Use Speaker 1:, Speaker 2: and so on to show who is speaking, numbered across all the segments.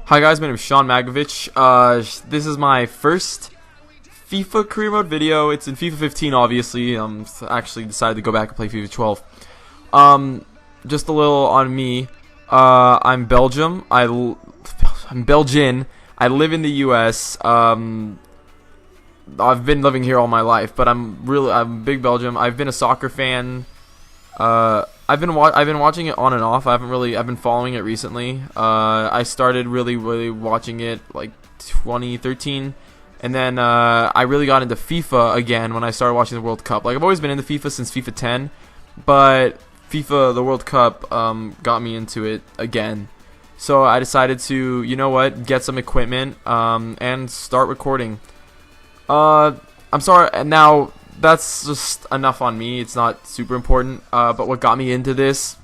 Speaker 1: Hi guys, my name is Sean Magovich. This is my first FIFA career mode video. It's in FIFA 15, obviously. Actually decided to go back and play FIFA 12. Just a little on me. I'm Belgium. I'm Belgian. I live in the U.S. I've been living here all my life, but I'm big Belgium. I've been a soccer fan. I've been watching it on and off. I've been following it recently. I started really watching it like 2013, and then I really got into FIFA again when I started watching the World Cup. Like, I've always been into FIFA since FIFA 10, but the World Cup got me into it again. So I decided to, you know what, get some equipment and start recording. I'm sorry, now that's just enough on me. It's not super important. But what got me into this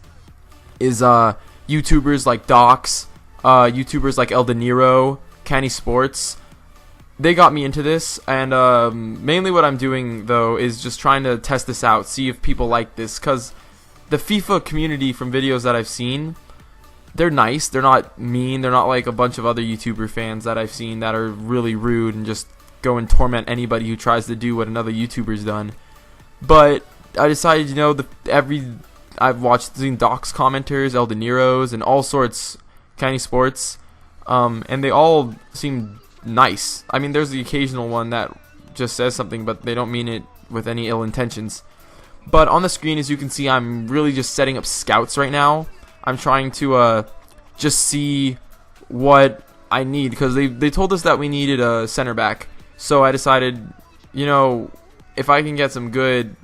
Speaker 1: is YouTubers like Docs, YouTubers like El De Niro, Canny Sports. They got me into this, and mainly what I'm doing though is just trying to test this out, see if people like this, because the FIFA community from videos that I've seen, they're nice, they're not mean, they're not like a bunch of other YouTuber fans that I've seen that are really rude and just go and torment anybody who tries to do what another YouTuber's done. But I decided, you know, I've seen Doc's commenters, El De Niro's, and all sorts, Canny Sports, and they all seem nice. I mean, there's the occasional one that just says something, but they don't mean it with any ill intentions. But on the screen, as you can see, I'm really just setting up scouts right now. I'm trying to just see what I need, because they told us that we needed a center back. So I decided, you know, if I can get some good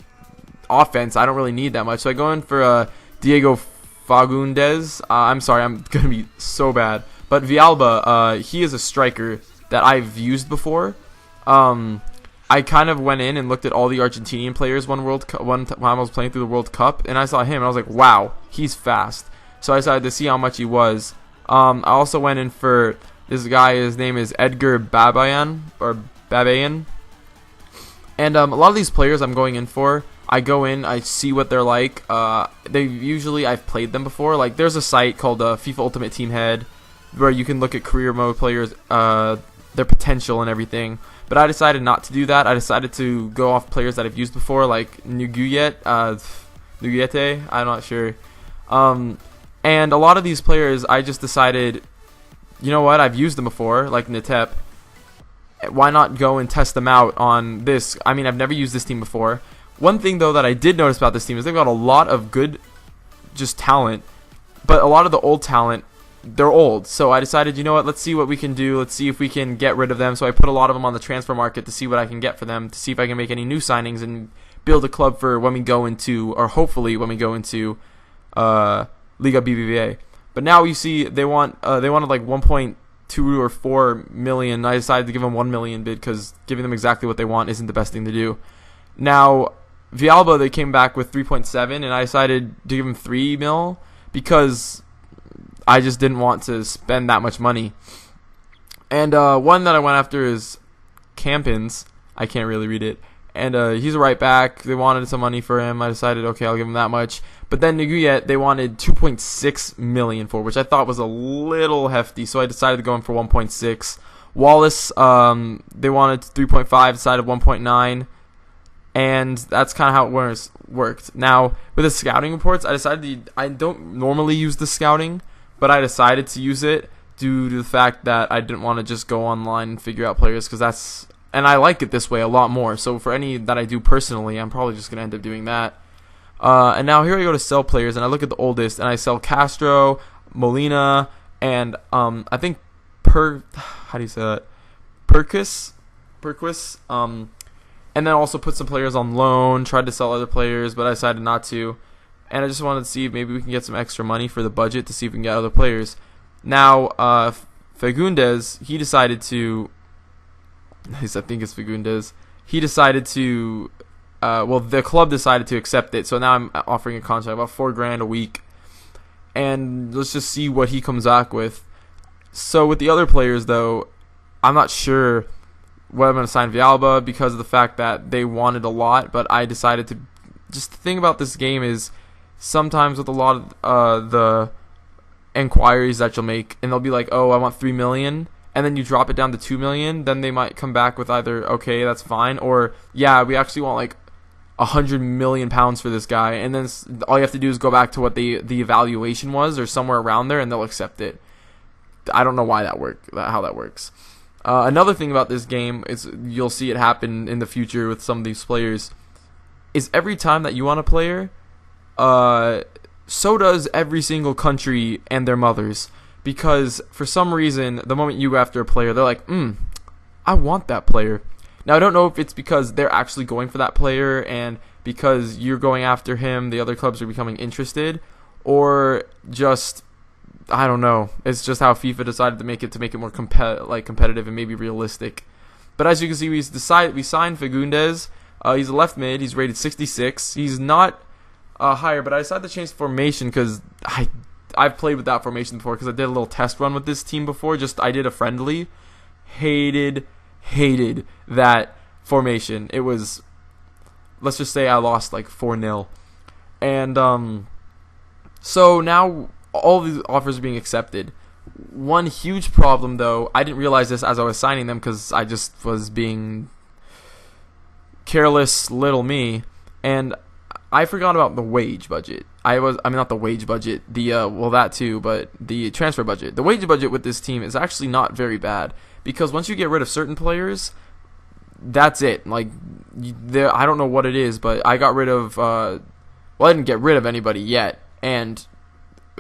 Speaker 1: offense, I don't really need that much. So I go in for Diego Fagundes. I'm sorry, I'm going to be so bad. But Villalba, he is a striker that I've used before. I kind of went in and looked at all the Argentinian players one time I was playing through the World Cup, and I saw him, and I was like, wow, he's fast. So I decided to see how much he was. I also went in for this guy. His name is Edgar Babayan, and a lot of these players I'm going in for, I go in, I see what they're like. I've played them before. Like, there's a site called FIFA Ultimate Team Head, where you can look at career mode players, their potential and everything. But I decided not to do that. I decided to go off players that I've used before, like Nuguyete, I'm not sure. And a lot of these players, I just decided, you know what, I've used them before, like Natep. Why not go and test them out on this? I mean, I've never used this team before. One thing, though, that I did notice about this team is they've got a lot of good just talent, but a lot of the old talent, they're old. So I decided, you know what, let's see what we can do. Let's see if we can get rid of them. So I put a lot of them on the transfer market to see what I can get for them, to see if I can make any new signings and build a club for when we go into, or hopefully when we go into Liga BBVA. But now you see they wanted like 1.2 or 4 million. I decided to give them 1 million bid, because giving them exactly what they want isn't the best thing to do. Now Villalba, they came back with 3.7, and I decided to give him 3 mil because I just didn't want to spend that much money. And one that I went after is Campins. I can't really read it. And he's a right back. They wanted some money for him. I decided, okay, I'll give him that much. But then Nuguyet, they wanted 2.6 million for, which I thought was a little hefty. So I decided to go in for 1.6. Wallace, they wanted 3.5, decided 1.9. And that's kind of how it worked. Now, with the scouting reports, I don't normally use the scouting, but I decided to use it due to the fact that I didn't want to just go online and figure out players, and I like it this way a lot more. So for any that I do personally, I'm probably just going to end up doing that. And now here I go to sell players, and I look at the oldest, and I sell Castro, Molina, and I think how do you say that? Perquis. And then also put some players on loan, tried to sell other players, but I decided not to. And I just wanted to see if maybe we can get some extra money for the budget to see if we can get other players. Now, Fagundes, he decided to, I think it's Fagundes, he decided to, the club decided to accept it. So now I'm offering a contract about $4,000 a week. And let's just see what he comes back with. So with the other players, though, I'm not sure whether I'm going to sign Villalba because of the fact that they wanted a lot, but I decided to, just the thing about this game is sometimes with a lot of the inquiries that you'll make, and they'll be like, oh, I want 3 million, and then you drop it down to 2 million, then they might come back with either, okay, that's fine, or yeah, we actually want like 100 million pounds for this guy, and then all you have to do is go back to what the evaluation was, or somewhere around there, and they'll accept it. I don't know why how that works. Another thing about this game is, you'll see it happen in the future with some of these players, is every time that you want a player, so does every single country and their mothers. Because for some reason, the moment you go after a player, they're like, I want that player. Now, I don't know if it's because they're actually going for that player, and because you're going after him, the other clubs are becoming interested, or just, I don't know. It's just how FIFA decided to make it more competitive and maybe realistic. But as you can see, we signed Fagundes. He's a left mid. He's rated 66. He's not higher, but I decided to change the formation because I've played with that formation before, because I did a little test run with this team before. I did a friendly. Hated that formation. It was, let's just say I lost like 4-0. And so now all these offers are being accepted. One huge problem, though, I didn't realize this as I was signing them, because I just was being careless little me, and I forgot about the wage budget. Not the wage budget, that too, but the transfer budget. The wage budget with this team is actually not very bad, because once you get rid of certain players, that's it. Like, I don't know what it is, but I got rid of, I didn't get rid of anybody yet, and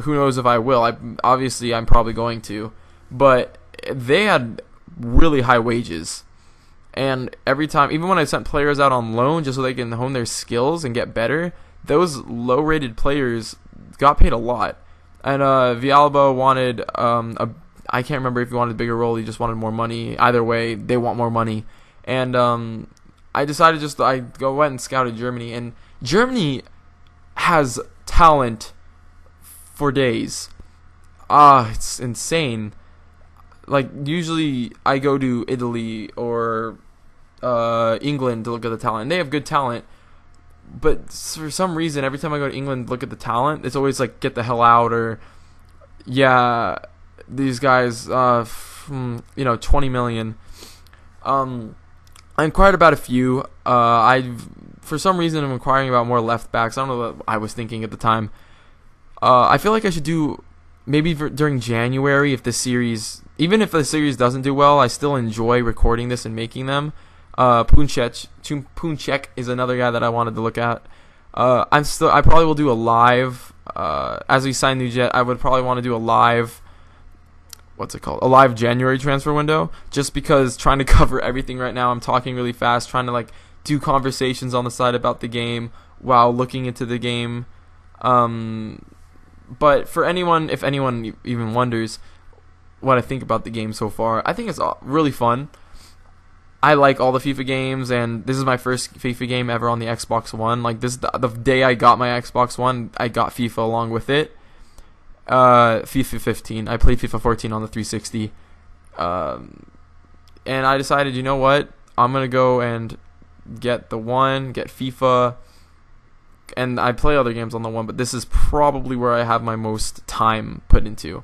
Speaker 1: who knows if I will. I'm probably going to, but they had really high wages. And every time, even when I sent players out on loan just so they can hone their skills and get better, those low-rated players got paid a lot. And Villalba wanted, I can't remember if he wanted a bigger role, he just wanted more money. Either way, they want more money. And I decided I went and scouted Germany. And Germany has talent for days. It's insane. Like, usually I go to Italy or England to look at the talent, and they have good talent, but for some reason every time I go to England to look at the talent, it's always like, get the hell out, or yeah, these guys 20 million. I inquired about a few. For some reason I'm inquiring about more left backs. I don't know what I was thinking at the time. I feel like I should do maybe during January, if the series doesn't do well. I still enjoy recording this and making them. Punchek is another guy that I wanted to look at. I probably will do a live as we sign new jet. I would probably want to do a live, a live January transfer window, just because trying to cover everything right now, I'm talking really fast, trying to do conversations on the side about the game while looking into the game. But if anyone even wonders what I think about the game so far, I think it's really fun. I like all the FIFA games, and this is my first FIFA game ever on the Xbox One. Like, the day I got my Xbox One, I got FIFA along with it. FIFA 15. I played FIFA 14 on the 360. And I decided, you know what? I'm going to go and get FIFA. And I play other games on the one, but this is probably where I have my most time put into.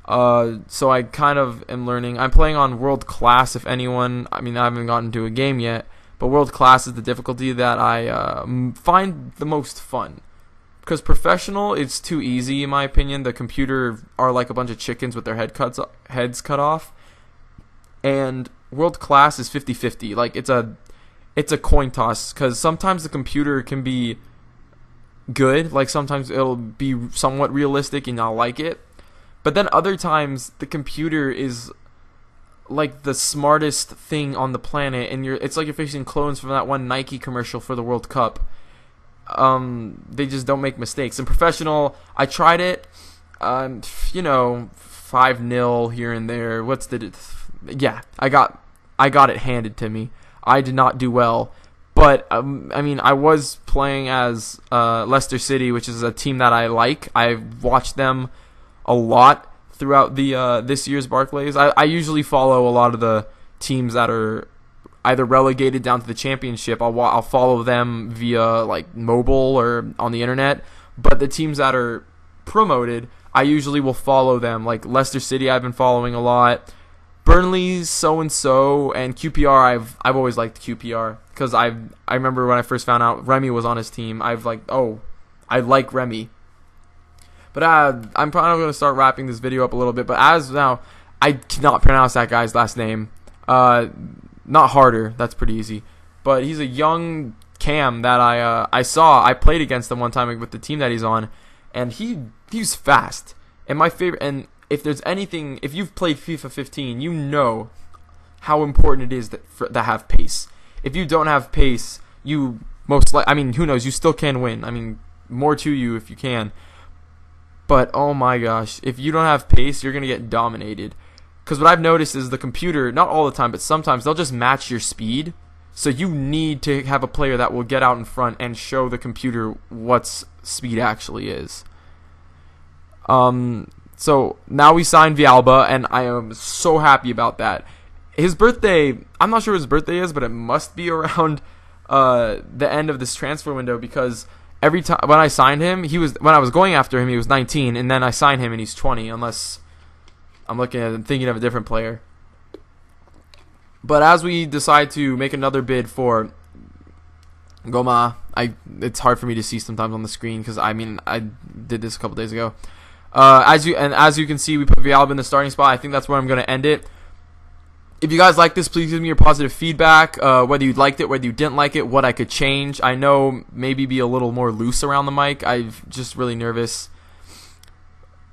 Speaker 1: So I kind of am learning. I'm playing on World Class, if anyone. I haven't gotten to a game yet, but World Class is the difficulty that I find the most fun. Because Professional, it's too easy, in my opinion. The computer are like a bunch of chickens with their heads cut off. And World Class is 50-50. Like, it's a coin toss, because sometimes the computer can be good. Like, sometimes it'll be somewhat realistic and I'll like it. But then other times the computer is like the smartest thing on the planet, and it's like you're facing clones from that one Nike commercial for the World Cup. They just don't make mistakes. In Professional, I tried it, 5-0 here and there. I got it handed to me. I did not do well. But, I was playing as Leicester City, which is a team that I like. I've watched them a lot throughout the this year's Barclays. I usually follow a lot of the teams that are either relegated down to the championship. I'll follow them via, like, mobile or on the internet. But the teams that are promoted, I usually will follow them. Like Leicester City, I've been following a lot. Burnley's so and QPR. I've always liked QPR because I remember when I first found out Remy was on his team. I like Remy. But I'm probably going to start wrapping this video up a little bit. But as now, I cannot pronounce that guy's last name. Not Harder. That's pretty easy. But he's a young Cam that I saw. I played against him one time with the team that he's on, and he's fast. And my favorite. And if there's anything, if you've played FIFA 15, you know how important it is to have pace. If you don't have pace, you most likely. I mean, who knows? You still can win. I mean, more to you if you can. But, oh my gosh, if you don't have pace, you're going to get dominated. Because what I've noticed is the computer, not all the time, but sometimes they'll just match your speed. So you need to have a player that will get out in front and show the computer what speed actually is. So now we signed Villalba, and I am so happy about that. His birthday, I'm not sure what his birthday is, but it must be around the end of this transfer window because every time when I signed him, when I was going after him, he was 19, and then I signed him and he's 20, unless I'm looking at and thinking of a different player. But as we decide to make another bid for Goma, it's hard for me to see sometimes on the screen because I did this a couple days ago. As you can see, we put Villalba in the starting spot. I think that's where I'm going to end it. If you guys like this, please give me your positive feedback, whether you liked it, whether you didn't like it, what I could change. I know maybe be a little more loose around the mic. I'm just really nervous.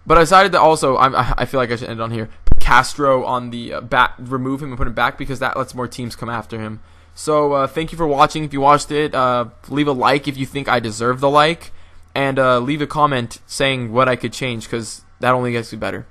Speaker 1: But I decided to also, I feel like I should end on here, put Castro on the back, remove him and put him back because that lets more teams come after him. So thank you for watching. If you watched it, leave a like if you think I deserve the like. And leave a comment saying what I could change because that only gets me better.